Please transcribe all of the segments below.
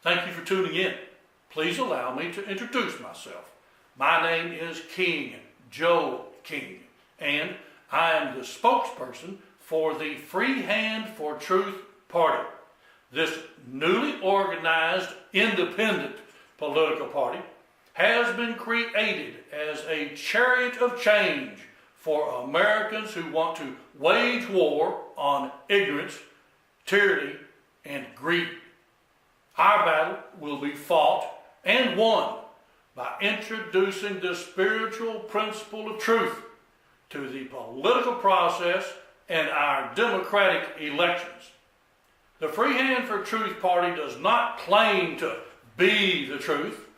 Thank you for tuning in. Please allow me to introduce myself. My name is King Joe King, and I am the spokesperson for the Free Hand for Truth Party. This newly organized independent political party has been created as a chariot of change for Americans who want to wage war on ignorance, tyranny, and greed. Our battle will be fought and won by introducing the spiritual principle of truth to the political process and our democratic elections. The Free Hand for Truth Party does not claim to be the truth,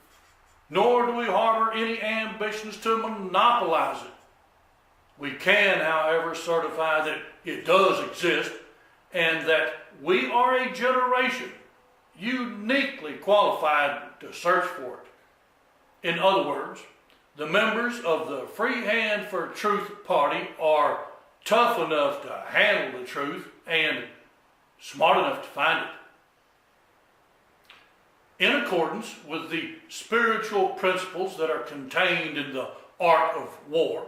nor do we harbor any ambitions to monopolize it. We can, however, certify that it does exist and that we are a generation uniquely qualified to search for it. In other words, the members of the Free Hand for Truth Party are tough enough to handle the truth and smart enough to find it. In accordance with the spiritual principles that are contained in the Art of War,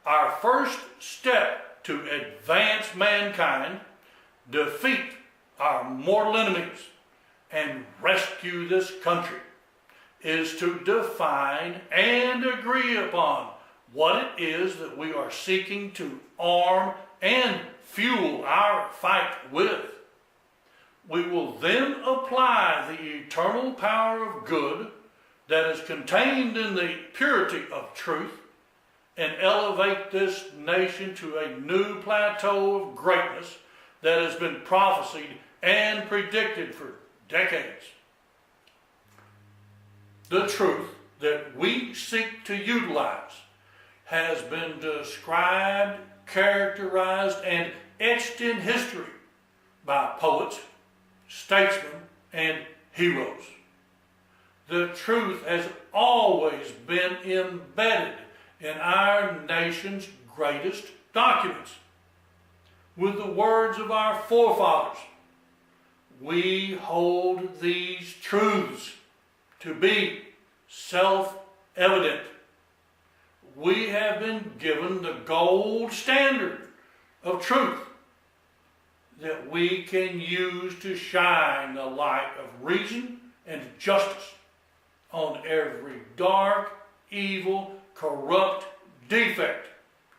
our first step to advance mankind, defeat our mortal enemies, and rescue this country is to define and agree upon what it is that we are seeking to arm and fuel our fight with. We will then apply the eternal power of good that is contained in the purity of truth and elevate this nation to a new plateau of greatness that has been prophesied and predicted for decades. The truth that we seek to utilize has been described, characterized, and etched in history by poets, statesmen, and heroes. The truth has always been embedded in our nation's greatest documents. With the words of our forefathers, we hold these truths to be self-evident. We have been given the gold standard of truth that we can use to shine the light of reason and justice on every dark, evil, corrupt defect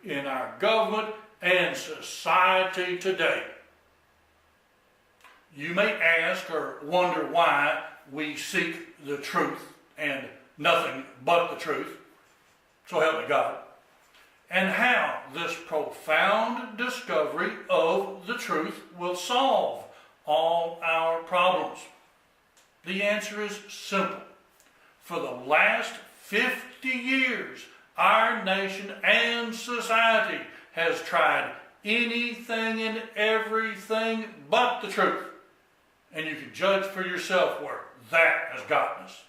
in our government and society today. You may ask or wonder why we seek the truth and nothing but the truth, so help me God, and how this profound discovery of the truth will solve all our problems. The answer is simple. For the last 50 years, our nation and society has tried anything and everything but the truth. And you can judge for yourself where that has gotten us.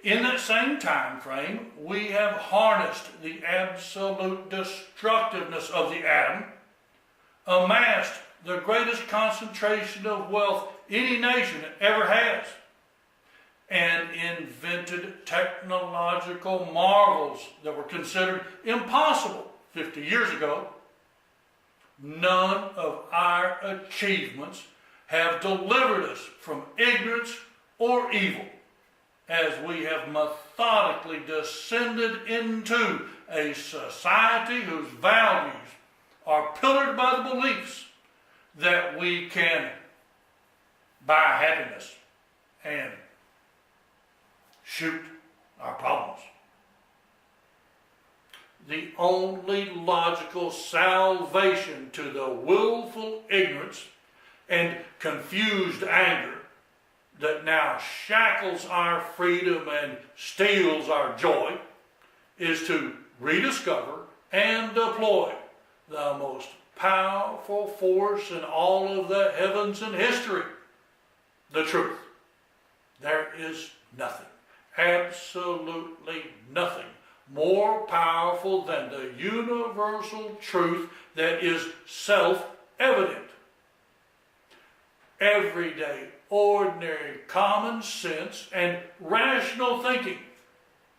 In that same time frame, we have harnessed the absolute destructiveness of the atom, amassed the greatest concentration of wealth any nation ever has, and invented technological marvels that were considered impossible 50 years ago. None of our achievements have delivered us from ignorance or evil, as we have methodically descended into a society whose values are pillared by the beliefs that we can buy happiness and shoot our problems. The only logical salvation to the willful ignorance and confused anger that now shackles our freedom and steals our joy is to rediscover and deploy the most powerful force in all of the heavens and history, the truth. There is nothing, absolutely nothing, more powerful than the universal truth that is self-evident. everyday, ordinary, common sense and rational thinking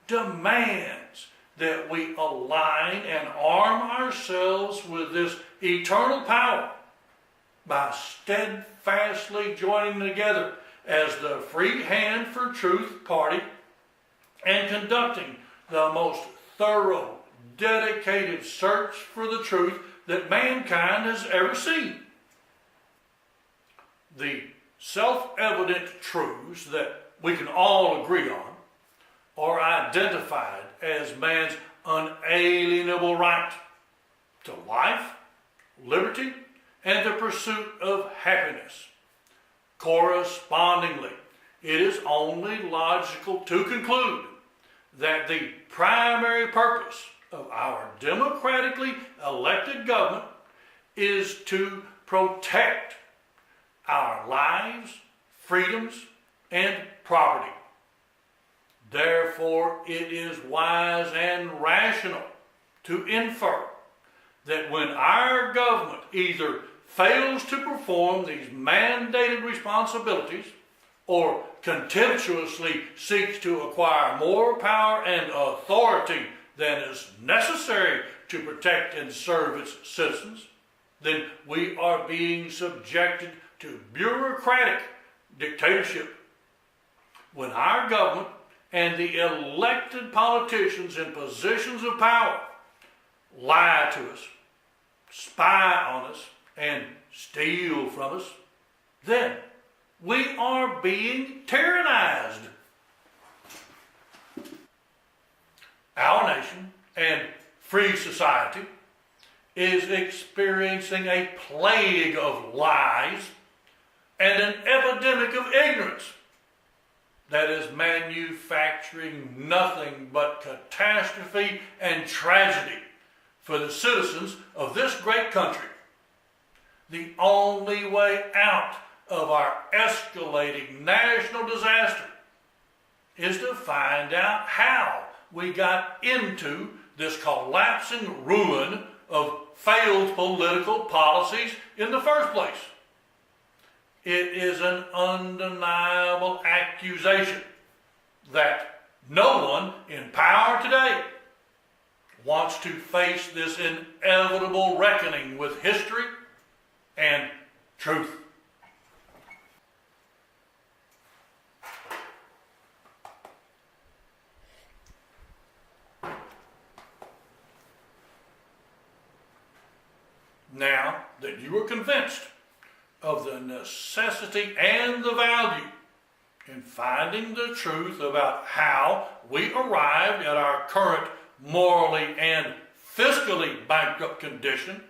demands that we align and arm ourselves with this eternal power by steadfastly joining together as the Free Hand for Truth party and conducting the most thorough, dedicated search for the truth that mankind has ever seen. The self-evident truths that we can all agree on are identified as man's unalienable right to life, liberty, and the pursuit of happiness. Correspondingly, it is only logical to conclude that the primary purpose of our democratically elected government is to protect our lives, freedoms, and property. Therefore, it is wise and rational to infer that when our government either fails to perform these mandated responsibilities or contemptuously seeks to acquire more power and authority than is necessary to protect and serve its citizens, then we are being subjected to bureaucratic dictatorship. When our government and the elected politicians in positions of power lie to us, spy on us, and steal from us, then we are being tyrannized. Our nation and free society is experiencing a plague of lies and an epidemic of ignorance that is manufacturing nothing but catastrophe and tragedy for the citizens of this great country. The only way out of our escalating national disaster is to find out how we got into this collapsing ruin of failed political policies in the first place. It is an undeniable accusation that no one in power today wants to face this inevitable reckoning with history and truth. Now that you are convinced of the necessity and the value in finding the truth about how we arrived at our current morally and fiscally bankrupt condition,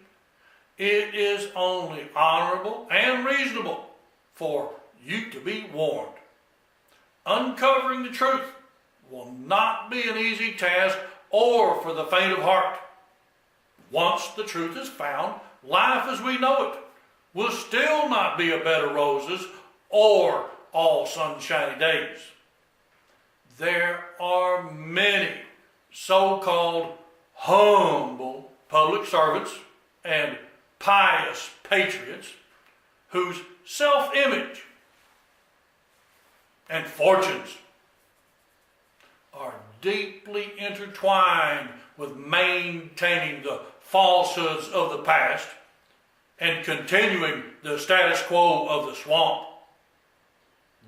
it is only honorable and reasonable for you to be warned. Uncovering the truth will not be an easy task or for the faint of heart. Once the truth is found, life as we know it will still not be a bed of roses or all sunshiny days. There are many so-called humble public servants and pious patriots whose self-image and fortunes are deeply intertwined with maintaining the falsehoods of the past and continuing the status quo of the swamp.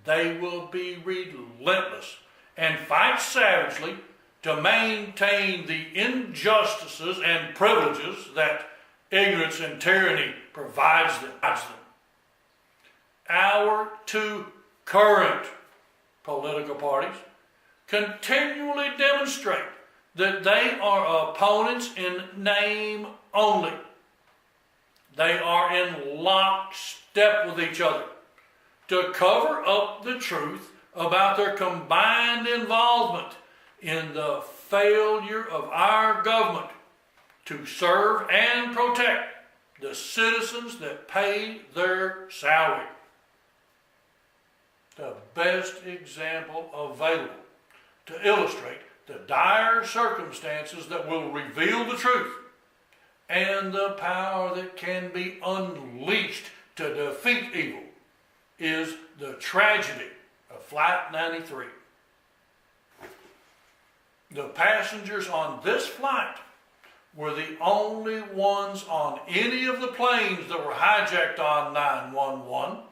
They will be relentless and fight savagely to maintain the injustices and privileges that ignorance and tyranny provides them. Our two current political parties continually demonstrate that they are opponents in name only. They are in lockstep with each other to cover up the truth about their combined involvement in the failure of our government to serve and protect the citizens that pay their salary. The best example available to illustrate the dire circumstances that will reveal the truth and the power that can be unleashed to defeat evil is the tragedy of Flight 93. The passengers on this flight were the only ones on any of the planes that were hijacked on 911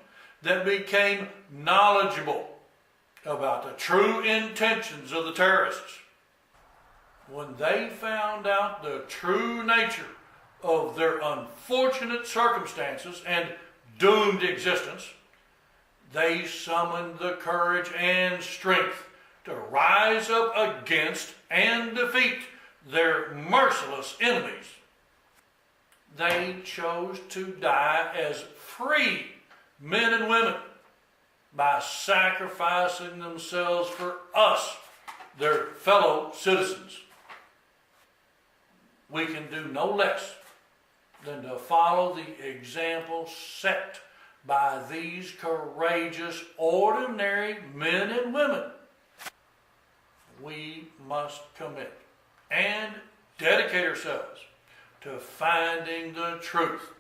that became knowledgeable about the true intentions of the terrorists. When they found out the true nature of their unfortunate circumstances and doomed existence, they summoned the courage and strength to rise up against and defeat their merciless enemies. They chose to die as free men and women by sacrificing themselves for us, their fellow citizens. We can do no less than to follow the example set by these courageous, ordinary men and women. We must commit and dedicate ourselves to finding the truth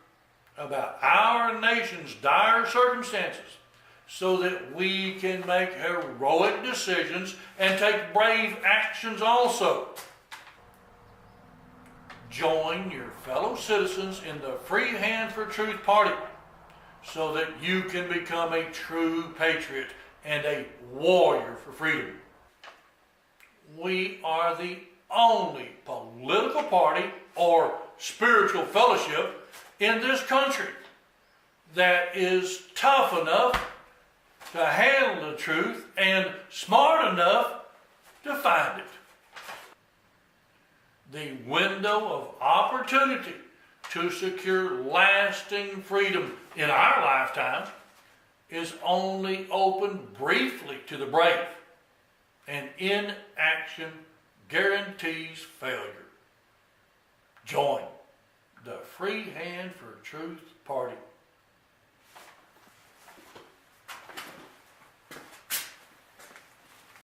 about our nation's dire circumstances so that we can make heroic decisions and take brave actions also. Join your fellow citizens in the Free Hand for Truth Party so that you can become a true patriot and a warrior for freedom. We are the only political party or spiritual fellowship in this country that is tough enough to handle the truth and smart enough to find it. The window of opportunity to secure lasting freedom in our lifetime is only open briefly to the brave, and inaction guarantees failure. Join the Free Hand for Truth Party.